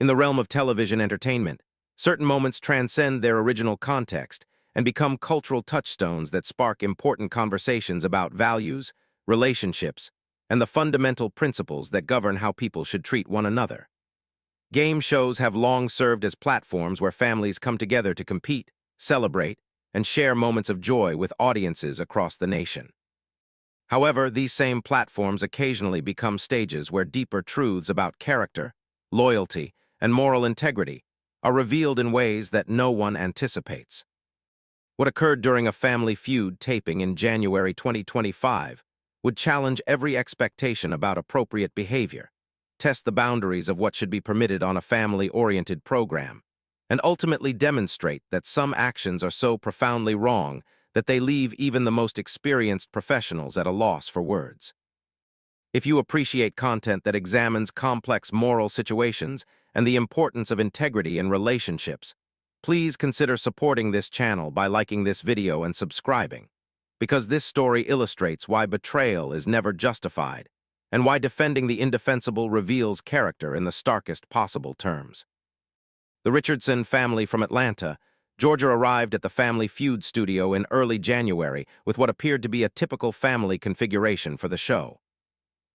In the realm of television entertainment, certain moments transcend their original context and become cultural touchstones that spark important conversations about values, relationships, and the fundamental principles that govern how people should treat one another. Game shows have long served as platforms where families come together to compete, celebrate, and share moments of joy with audiences across the nation. However, these same platforms occasionally become stages where deeper truths about character, loyalty, and moral integrity are revealed in ways that no one anticipates. What occurred during a Family Feud taping in January 2025 would challenge every expectation about appropriate behavior, test the boundaries of what should be permitted on a family-oriented program, and ultimately demonstrate that some actions are so profoundly wrong that they leave even the most experienced professionals at a loss for words. If you appreciate content that examines complex moral situations and the importance of integrity in relationships, please consider supporting this channel by liking this video and subscribing, because this story illustrates why betrayal is never justified and why defending the indefensible reveals character in the starkest possible terms. The Richardson family from Atlanta, Georgia arrived at the Family Feud studio in early January with what appeared to be a typical family configuration for the show.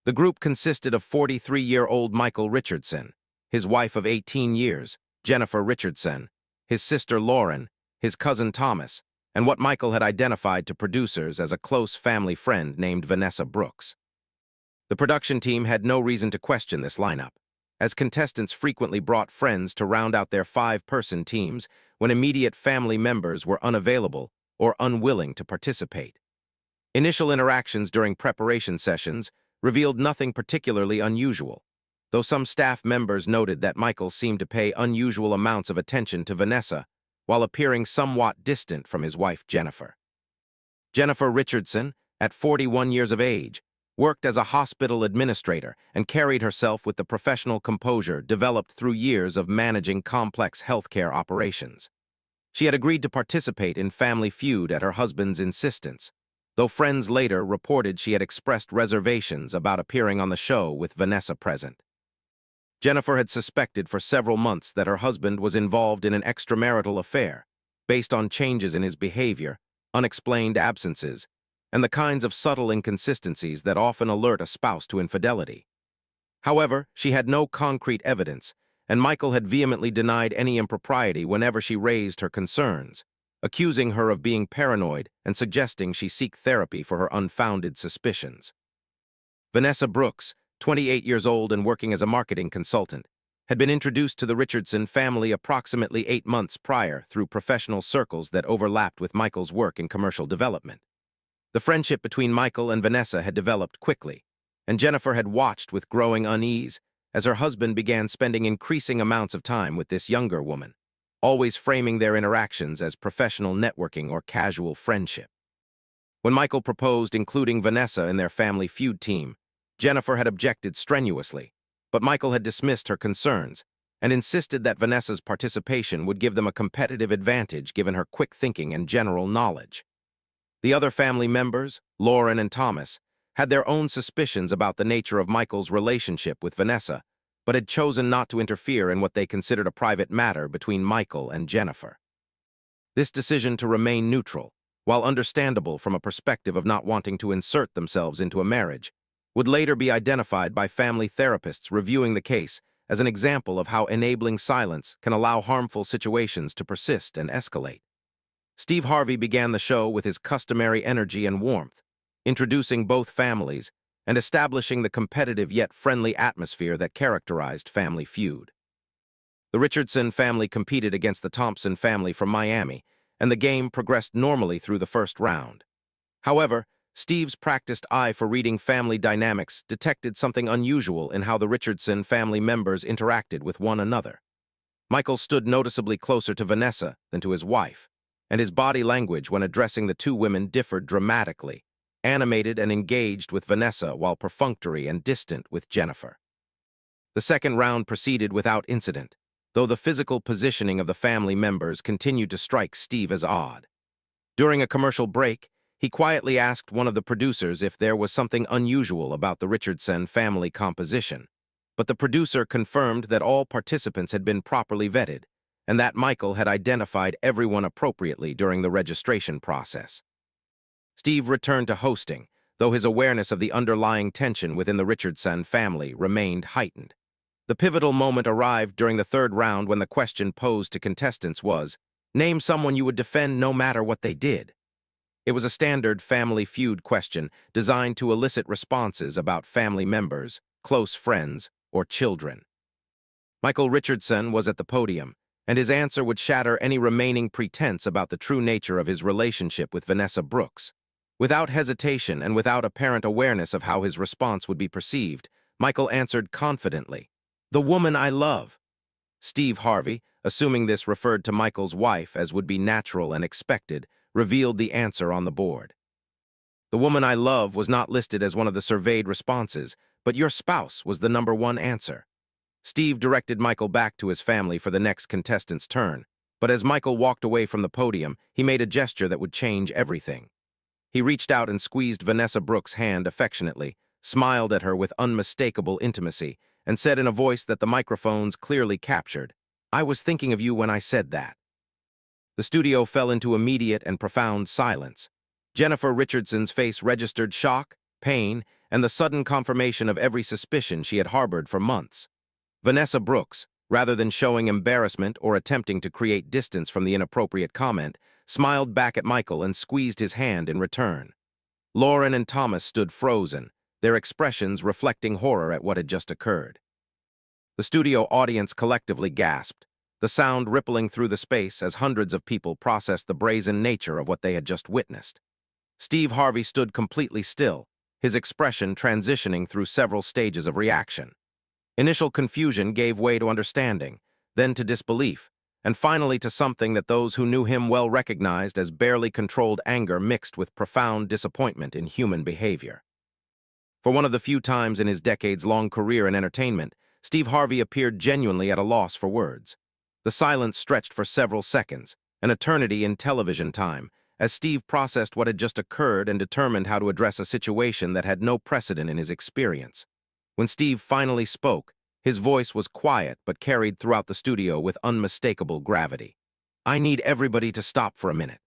The group consisted of 43-year-old Michael Richardson, his wife of 18 years, Jennifer Richardson, his sister Lauren, his cousin Thomas, and what Michael had identified to producers as a close family friend named Vanessa Brooks. The production team had no reason to question this lineup, as contestants frequently brought friends to round out their 5-person teams when immediate family members were unavailable or unwilling to participate. Initial interactions during preparation sessions revealed nothing particularly unusual, though some staff members noted that Michael seemed to pay unusual amounts of attention to Vanessa while appearing somewhat distant from his wife Jennifer. Jennifer Richardson, at 41 years of age, worked as a hospital administrator and carried herself with the professional composure developed through years of managing complex healthcare operations. She had agreed to participate in Family Feud at her husband's insistence, though friends later reported she had expressed reservations about appearing on the show with Vanessa present. Jennifer had suspected for several months that her husband was involved in an extramarital affair, based on changes in his behavior, unexplained absences, and the kinds of subtle inconsistencies that often alert a spouse to infidelity. However, she had no concrete evidence, and Michael had vehemently denied any impropriety whenever she raised her concerns, accusing her of being paranoid and suggesting she seek therapy for her unfounded suspicions. Vanessa Brooks, 28 years old and working as a marketing consultant, had been introduced to the Richardson family approximately 8 months prior through professional circles that overlapped with Michael's work in commercial development. The friendship between Michael and Vanessa had developed quickly, and Jennifer had watched with growing unease as her husband began spending increasing amounts of time with this younger woman, always framing their interactions as professional networking or casual friendship. When Michael proposed including Vanessa in their Family Feud team, Jennifer had objected strenuously, but Michael had dismissed her concerns and insisted that Vanessa's participation would give them a competitive advantage given her quick thinking and general knowledge. The other family members, Lauren and Thomas, had their own suspicions about the nature of Michael's relationship with Vanessa, but had chosen not to interfere in what they considered a private matter between Michael and Jennifer. This decision to remain neutral, while understandable from a perspective of not wanting to insert themselves into a marriage, would later be identified by family therapists reviewing the case as an example of how enabling silence can allow harmful situations to persist and escalate. Steve Harvey began the show with his customary energy and warmth, introducing both families and establishing the competitive yet friendly atmosphere that characterized Family Feud. The Richardson family competed against the Thompson family from Miami, and the game progressed normally through the first round. However, Steve's practiced eye for reading family dynamics detected something unusual in how the Richardson family members interacted with one another. Michael stood noticeably closer to Vanessa than to his wife, and his body language when addressing the two women differed dramatically, animated and engaged with Vanessa while perfunctory and distant with Jennifer. The second round proceeded without incident, though the physical positioning of the family members continued to strike Steve as odd. During a commercial break, he quietly asked one of the producers if there was something unusual about the Richardson family composition, but the producer confirmed that all participants had been properly vetted, and that Michael had identified everyone appropriately during the registration process. Steve returned to hosting, though his awareness of the underlying tension within the Richardson family remained heightened. The pivotal moment arrived during the third round when the question posed to contestants was, "Name someone you would defend no matter what they did." It was a standard Family Feud question designed to elicit responses about family members, close friends, or children. Michael Richardson was at the podium, and his answer would shatter any remaining pretense about the true nature of his relationship with Vanessa Brooks. Without hesitation and without apparent awareness of how his response would be perceived, Michael answered confidently, "The woman I love." Steve Harvey, assuming this referred to Michael's wife as would be natural and expected, revealed the answer on the board. "The woman I love" was not listed as one of the surveyed responses, but "your spouse" was the #1 answer. Steve directed Michael back to his family for the next contestant's turn, but as Michael walked away from the podium, he made a gesture that would change everything. He reached out and squeezed Vanessa Brooks' hand affectionately, smiled at her with unmistakable intimacy, and said in a voice that the microphones clearly captured, "I was thinking of you when I said that." The studio fell into immediate and profound silence. Jennifer Richardson's face registered shock, pain, and the sudden confirmation of every suspicion she had harbored for months. Vanessa Brooks, rather than showing embarrassment or attempting to create distance from the inappropriate comment, smiled back at Michael and squeezed his hand in return. Lauren and Thomas stood frozen, their expressions reflecting horror at what had just occurred. The studio audience collectively gasped, the sound rippling through the space as hundreds of people processed the brazen nature of what they had just witnessed. Steve Harvey stood completely still, his expression transitioning through several stages of reaction. Initial confusion gave way to understanding, then to disbelief, and finally to something that those who knew him well recognized as barely controlled anger mixed with profound disappointment in human behavior. For one of the few times in his decades-long career in entertainment, Steve Harvey appeared genuinely at a loss for words. The silence stretched for several seconds, an eternity in television time, as Steve processed what had just occurred and determined how to address a situation that had no precedent in his experience. When Steve finally spoke, his voice was quiet but carried throughout the studio with unmistakable gravity. "I need everybody to stop for a minute.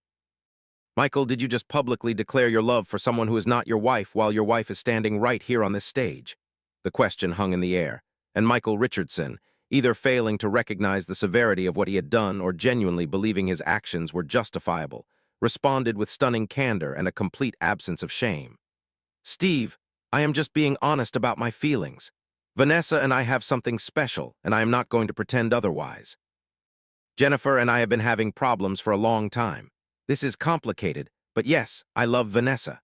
Michael, did you just publicly declare your love for someone who is not your wife while your wife is standing right here on this stage?" The question hung in the air, and Michael Richardson, either failing to recognize the severity of what he had done or genuinely believing his actions were justifiable, responded with stunning candor and a complete absence of shame. "Steve, I am just being honest about my feelings. Vanessa and I have something special, and I am not going to pretend otherwise. Jennifer and I have been having problems for a long time. This is complicated, but yes, I love Vanessa."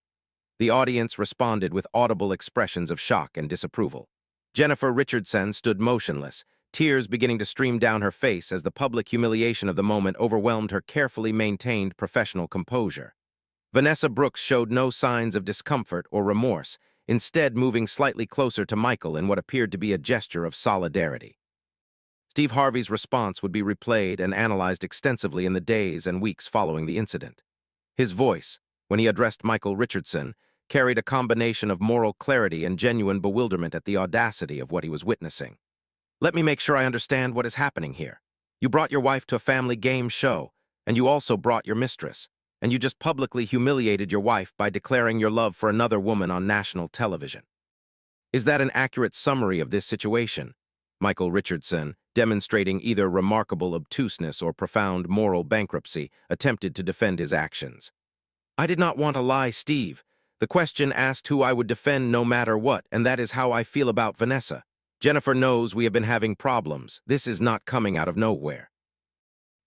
The audience responded with audible expressions of shock and disapproval. Jennifer Richardson stood motionless, tears beginning to stream down her face as the public humiliation of the moment overwhelmed her carefully maintained professional composure. Vanessa Brooks showed no signs of discomfort or remorse, instead moving slightly closer to Michael in what appeared to be a gesture of solidarity. Steve Harvey's response would be replayed and analyzed extensively in the days and weeks following the incident. His voice, when he addressed Michael Richardson, carried a combination of moral clarity and genuine bewilderment at the audacity of what he was witnessing. "Let me make sure I understand what is happening here. You brought your wife to a family game show, and you also brought your mistress, and you just publicly humiliated your wife by declaring your love for another woman on national television. Is that an accurate summary of this situation?" Michael Richardson, demonstrating either remarkable obtuseness or profound moral bankruptcy, attempted to defend his actions. "I did not want to lie, Steve. The question asked who I would defend no matter what, and that is how I feel about Vanessa. Jennifer knows we have been having problems. This is not coming out of nowhere."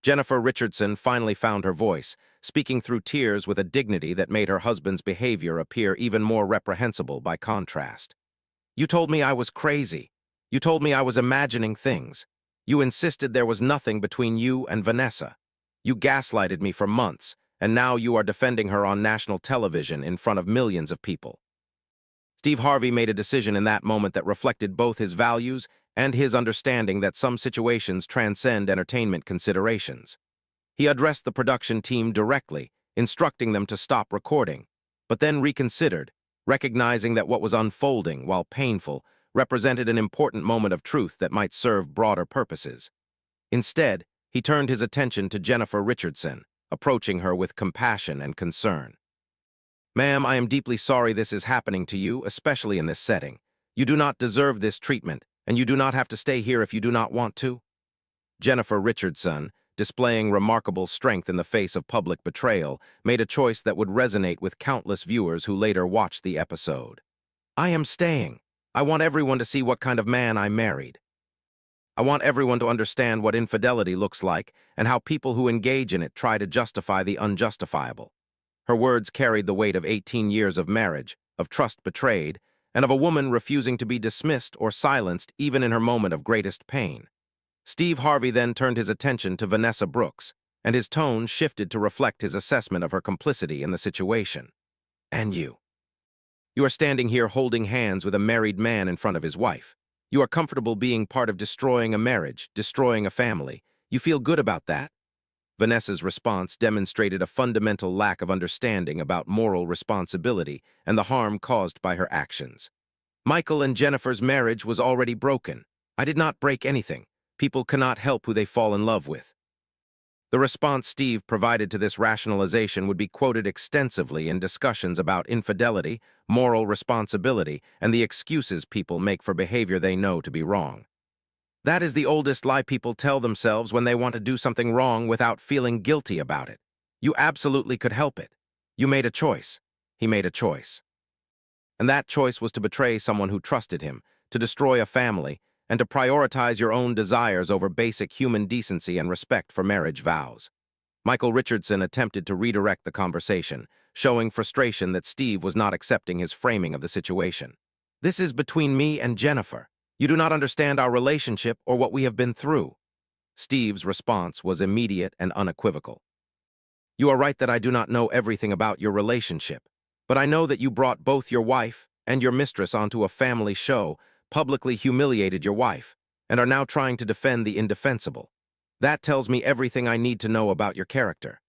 Jennifer Richardson finally found her voice, speaking through tears with a dignity that made her husband's behavior appear even more reprehensible by contrast. "You told me I was crazy. You told me I was imagining things. You insisted there was nothing between you and Vanessa. You gaslighted me for months, and now you are defending her on national television in front of millions of people." Steve Harvey made a decision in that moment that reflected both his values and his understanding that some situations transcend entertainment considerations. He addressed the production team directly, instructing them to stop recording, but then reconsidered, recognizing that what was unfolding, while painful, represented an important moment of truth that might serve broader purposes. Instead, he turned his attention to Jennifer Richardson, approaching her with compassion and concern. "Ma'am, I am deeply sorry this is happening to you, especially in this setting. You do not deserve this treatment, and you do not have to stay here if you do not want to." Jennifer Richardson, displaying remarkable strength in the face of public betrayal, made a choice that would resonate with countless viewers who later watched the episode. "I am staying. I want everyone to see what kind of man I married. I want everyone to understand what infidelity looks like and how people who engage in it try to justify the unjustifiable." Her words carried the weight of 18 years of marriage, of trust betrayed, and of a woman refusing to be dismissed or silenced even in her moment of greatest pain. Steve Harvey then turned his attention to Vanessa Brooks, and his tone shifted to reflect his assessment of her complicity in the situation. "And you? You are standing here holding hands with a married man in front of his wife. You are comfortable being part of destroying a marriage, destroying a family. You feel good about that?" Vanessa's response demonstrated a fundamental lack of understanding about moral responsibility and the harm caused by her actions. "Michael and Jennifer's marriage was already broken. I did not break anything. People cannot help who they fall in love with." The response Steve provided to this rationalization would be quoted extensively in discussions about infidelity, moral responsibility, and the excuses people make for behavior they know to be wrong. That is the oldest lie people tell themselves when they want to do something wrong without feeling guilty about it. You absolutely could help it. You made a choice. He made a choice. And that choice was to betray someone who trusted him, to destroy a family, and to prioritize your own desires over basic human decency and respect for marriage vows. Michael Richardson attempted to redirect the conversation, showing frustration that Steve was not accepting his framing of the situation. "This is between me and Jennifer. You do not understand our relationship or what we have been through." Steve's response was immediate and unequivocal. "You are right that I do not know everything about your relationship, but I know that you brought both your wife and your mistress onto a family show, publicly humiliated your wife, and are now trying to defend the indefensible. That tells me everything I need to know about your character."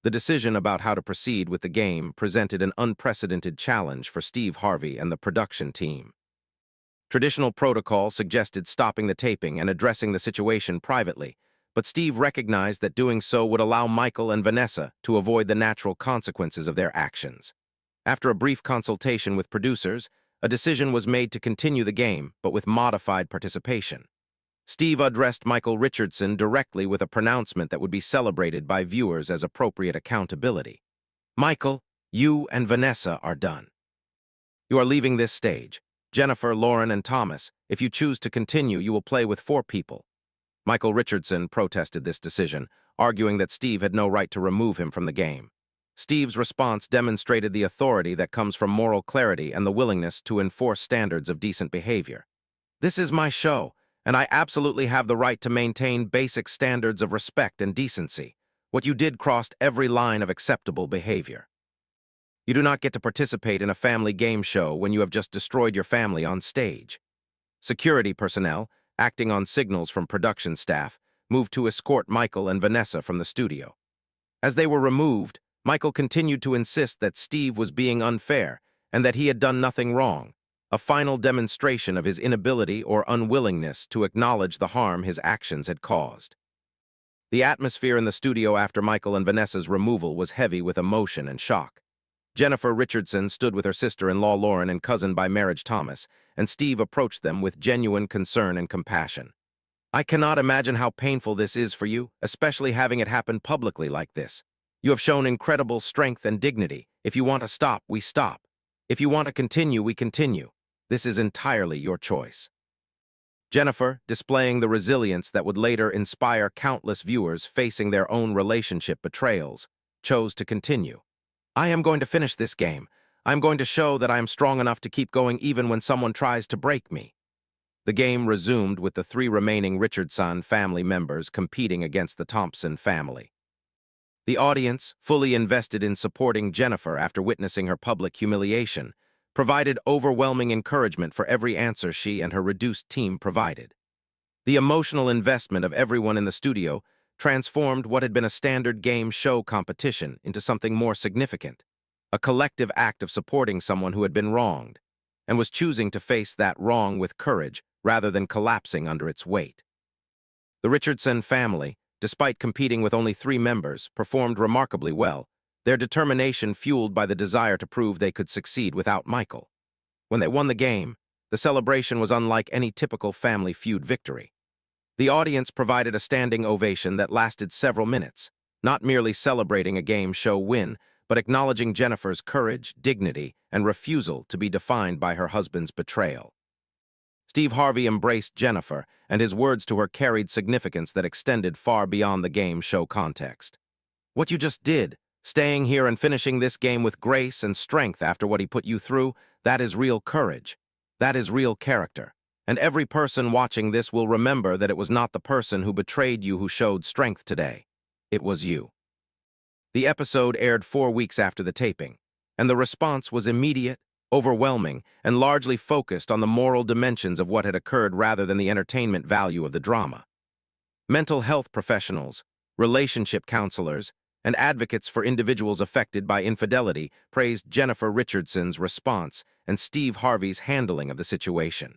The decision about how to proceed with the game presented an unprecedented challenge for Steve Harvey and the production team. Traditional protocol suggested stopping the taping and addressing the situation privately, but Steve recognized that doing so would allow Michael and Vanessa to avoid the natural consequences of their actions. After a brief consultation with producers, a decision was made to continue the game, but with modified participation. Steve addressed Michael Richardson directly with a pronouncement that would be celebrated by viewers as appropriate accountability. "Michael, you and Vanessa are done. You are leaving this stage. Jennifer, Lauren, and Thomas, if you choose to continue, you will play with 4 people." Michael Richardson protested this decision, arguing that Steve had no right to remove him from the game. Steve's response demonstrated the authority that comes from moral clarity and the willingness to enforce standards of decent behavior. "This is my show, and I absolutely have the right to maintain basic standards of respect and decency. What you did crossed every line of acceptable behavior. You do not get to participate in a family game show when you have just destroyed your family on stage." Security personnel, acting on signals from production staff, moved to escort Michael and Vanessa from the studio. As they were removed, Michael continued to insist that Steve was being unfair and that he had done nothing wrong, a final demonstration of his inability or unwillingness to acknowledge the harm his actions had caused. The atmosphere in the studio after Michael and Vanessa's removal was heavy with emotion and shock. Jennifer Richardson stood with her sister-in-law Lauren and cousin by marriage Thomas, and Steve approached them with genuine concern and compassion. "I cannot imagine how painful this is for you, especially having it happen publicly like this. You have shown incredible strength and dignity. If you want to stop, we stop. If you want to continue, we continue. This is entirely your choice." Jennifer, displaying the resilience that would later inspire countless viewers facing their own relationship betrayals, chose to continue. "I am going to finish this game. I am going to show that I am strong enough to keep going even when someone tries to break me." The game resumed with the 3 remaining Richardson family members competing against the Thompson family. The audience, fully invested in supporting Jennifer after witnessing her public humiliation, provided overwhelming encouragement for every answer she and her reduced team provided. The emotional investment of everyone in the studio transformed what had been a standard game show competition into something more significant, a collective act of supporting someone who had been wronged. and was choosing to face that wrong with courage rather than collapsing under its weight. The Richardson family, despite competing with only 3 members, performed remarkably well, their determination fueled by the desire to prove they could succeed without Michael. When they won the game, the celebration was unlike any typical Family Feud victory. The audience provided a standing ovation that lasted several minutes, not merely celebrating a game show win, but acknowledging Jennifer's courage, dignity, and refusal to be defined by her husband's betrayal. Steve Harvey embraced Jennifer, and his words to her carried significance that extended far beyond the game show context. "What you just did, staying here and finishing this game with grace and strength after what he put you through, that is real courage. That is real character. And every person watching this will remember that it was not the person who betrayed you who showed strength today. It was you." The episode aired 4 weeks after the taping, and the response was immediate, overwhelming, and largely focused on the moral dimensions of what had occurred rather than the entertainment value of the drama. Mental health professionals, relationship counselors, and advocates for individuals affected by infidelity praised Jennifer Richardson's response and Steve Harvey's handling of the situation.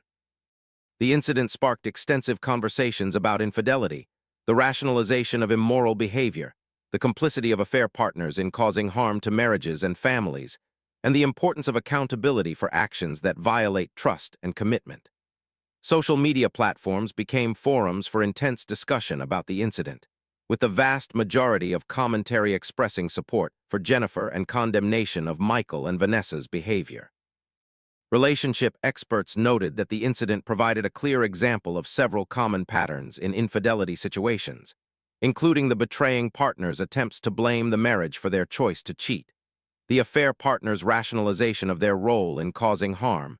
The incident sparked extensive conversations about infidelity, the rationalization of immoral behavior, the complicity of affair partners in causing harm to marriages and families, and the importance of accountability for actions that violate trust and commitment. Social media platforms became forums for intense discussion about the incident, with the vast majority of commentary expressing support for Jennifer and condemnation of Michael and Vanessa's behavior. Relationship experts noted that the incident provided a clear example of several common patterns in infidelity situations, including the betraying partner's attempts to blame the marriage for their choice to cheat, the affair partner's rationalization of their role in causing harm,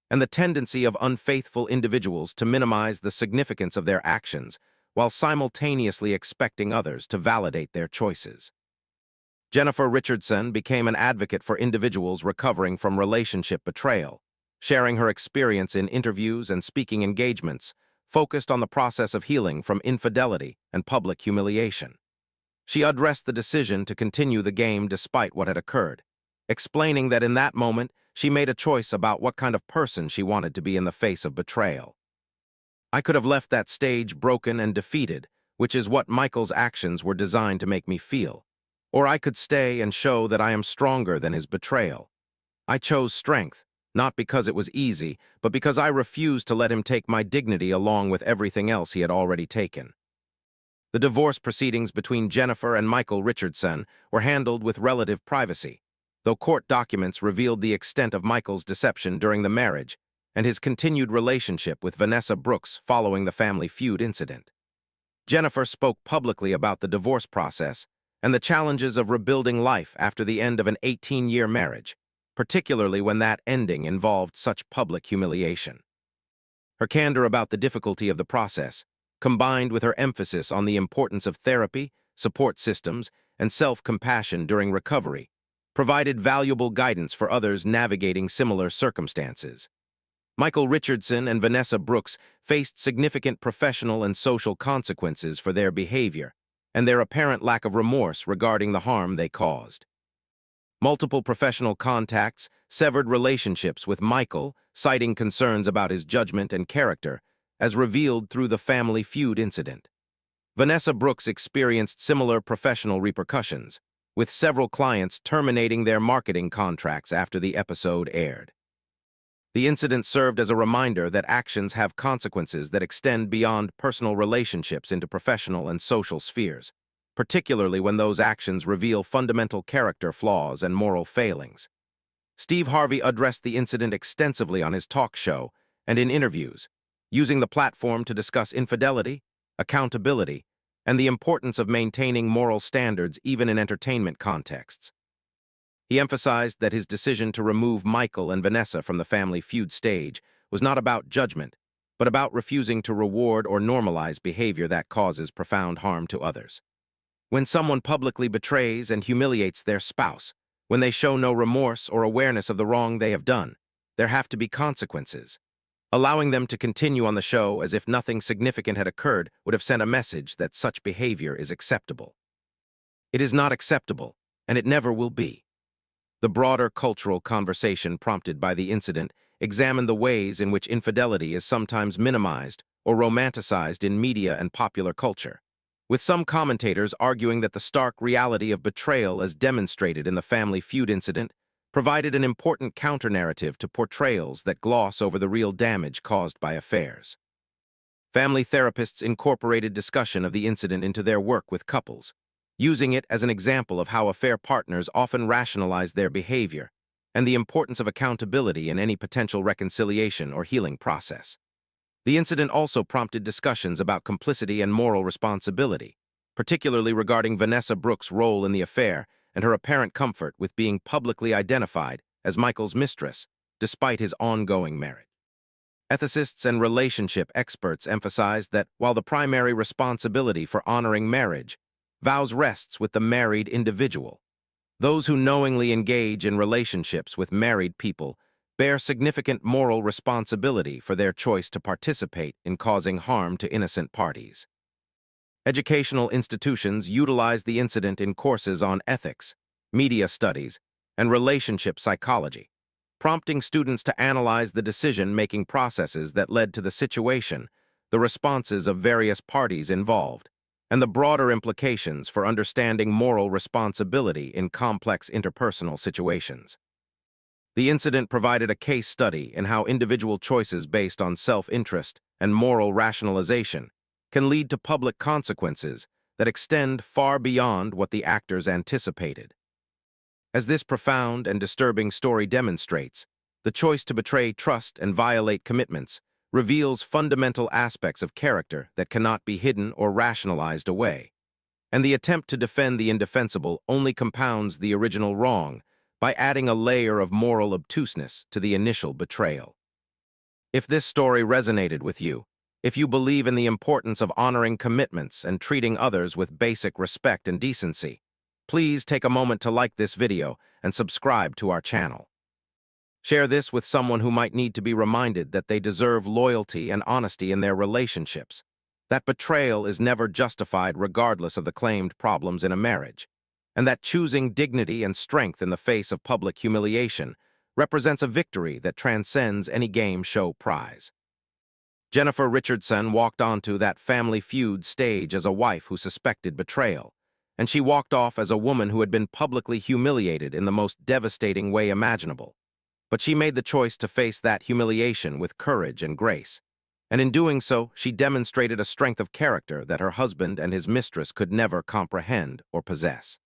and the tendency of unfaithful individuals to minimize the significance of their actions while simultaneously expecting others to validate their choices. Jennifer Richardson became an advocate for individuals recovering from relationship betrayal, sharing her experience in interviews and speaking engagements focused on the process of healing from infidelity and public humiliation. She addressed the decision to continue the game despite what had occurred, explaining that in that moment she made a choice about what kind of person she wanted to be in the face of betrayal. "I could have left that stage broken and defeated, which is what Michael's actions were designed to make me feel. Or I could stay and show that I am stronger than his betrayal. I chose strength, not because it was easy, but because I refused to let him take my dignity along with everything else he had already taken." The divorce proceedings between Jennifer and Michael Richardson were handled with relative privacy, though court documents revealed the extent of Michael's deception during the marriage and his continued relationship with Vanessa Brooks following the Family Feud incident. Jennifer spoke publicly about the divorce process and the challenges of rebuilding life after the end of an 18-year marriage, particularly when that ending involved such public humiliation. Her candor about the difficulty of the process, combined with her emphasis on the importance of therapy, support systems, and self-compassion during recovery, provided valuable guidance for others navigating similar circumstances. Michael Richardson and Vanessa Brooks faced significant professional and social consequences for their behavior and their apparent lack of remorse regarding the harm they caused. Multiple professional contacts severed relationships with Michael, citing concerns about his judgment and character, as revealed through the Family Feud incident. Vanessa Brooks experienced similar professional repercussions, with several clients terminating their marketing contracts after the episode aired. The incident served as a reminder that actions have consequences that extend beyond personal relationships into professional and social spheres, particularly when those actions reveal fundamental character flaws and moral failings. Steve Harvey addressed the incident extensively on his talk show and in interviews, using the platform to discuss infidelity, accountability, and the importance of maintaining moral standards even in entertainment contexts. He emphasized that his decision to remove Michael and Vanessa from the Family Feud stage was not about judgment, but about refusing to reward or normalize behavior that causes profound harm to others. When someone publicly betrays and humiliates their spouse, when they show no remorse or awareness of the wrong they have done, there have to be consequences. Allowing them to continue on the show as if nothing significant had occurred would have sent a message that such behavior is acceptable. It is not acceptable, and it never will be. The broader cultural conversation prompted by the incident examined the ways in which infidelity is sometimes minimized or romanticized in media and popular culture, with some commentators arguing that the stark reality of betrayal as demonstrated in the Family Feud incident provided an important counter-narrative to portrayals that gloss over the real damage caused by affairs. Family therapists incorporated discussion of the incident into their work with couples, using it as an example of how affair partners often rationalize their behavior and the importance of accountability in any potential reconciliation or healing process. The incident also prompted discussions about complicity and moral responsibility, particularly regarding Vanessa Brooks' role in the affair and her apparent comfort with being publicly identified as Michael's mistress, despite his ongoing marriage. Ethicists and relationship experts emphasized that while the primary responsibility for honoring marriage vows rests with the married individual, those who knowingly engage in relationships with married people bear significant moral responsibility for their choice to participate in causing harm to innocent parties. Educational institutions utilize the incident in courses on ethics, media studies, and relationship psychology, prompting students to analyze the decision-making processes that led to the situation, the responses of various parties involved, and the broader implications for understanding moral responsibility in complex interpersonal situations. The incident provided a case study in how individual choices based on self-interest and moral rationalization can lead to public consequences that extend far beyond what the actors anticipated. As this profound and disturbing story demonstrates, the choice to betray trust and violate commitments reveals fundamental aspects of character that cannot be hidden or rationalized away, and the attempt to defend the indefensible only compounds the original wrong by adding a layer of moral obtuseness to the initial betrayal. If this story resonated with you, if you believe in the importance of honoring commitments and treating others with basic respect and decency, please take a moment to like this video and subscribe to our channel. Share this with someone who might need to be reminded that they deserve loyalty and honesty in their relationships, that betrayal is never justified regardless of the claimed problems in a marriage, and that choosing dignity and strength in the face of public humiliation represents a victory that transcends any game show prize. Jennifer Richardson walked onto that Family Feud stage as a wife who suspected betrayal, and she walked off as a woman who had been publicly humiliated in the most devastating way imaginable. But she made the choice to face that humiliation with courage and grace, and in doing so, she demonstrated a strength of character that her husband and his mistress could never comprehend or possess.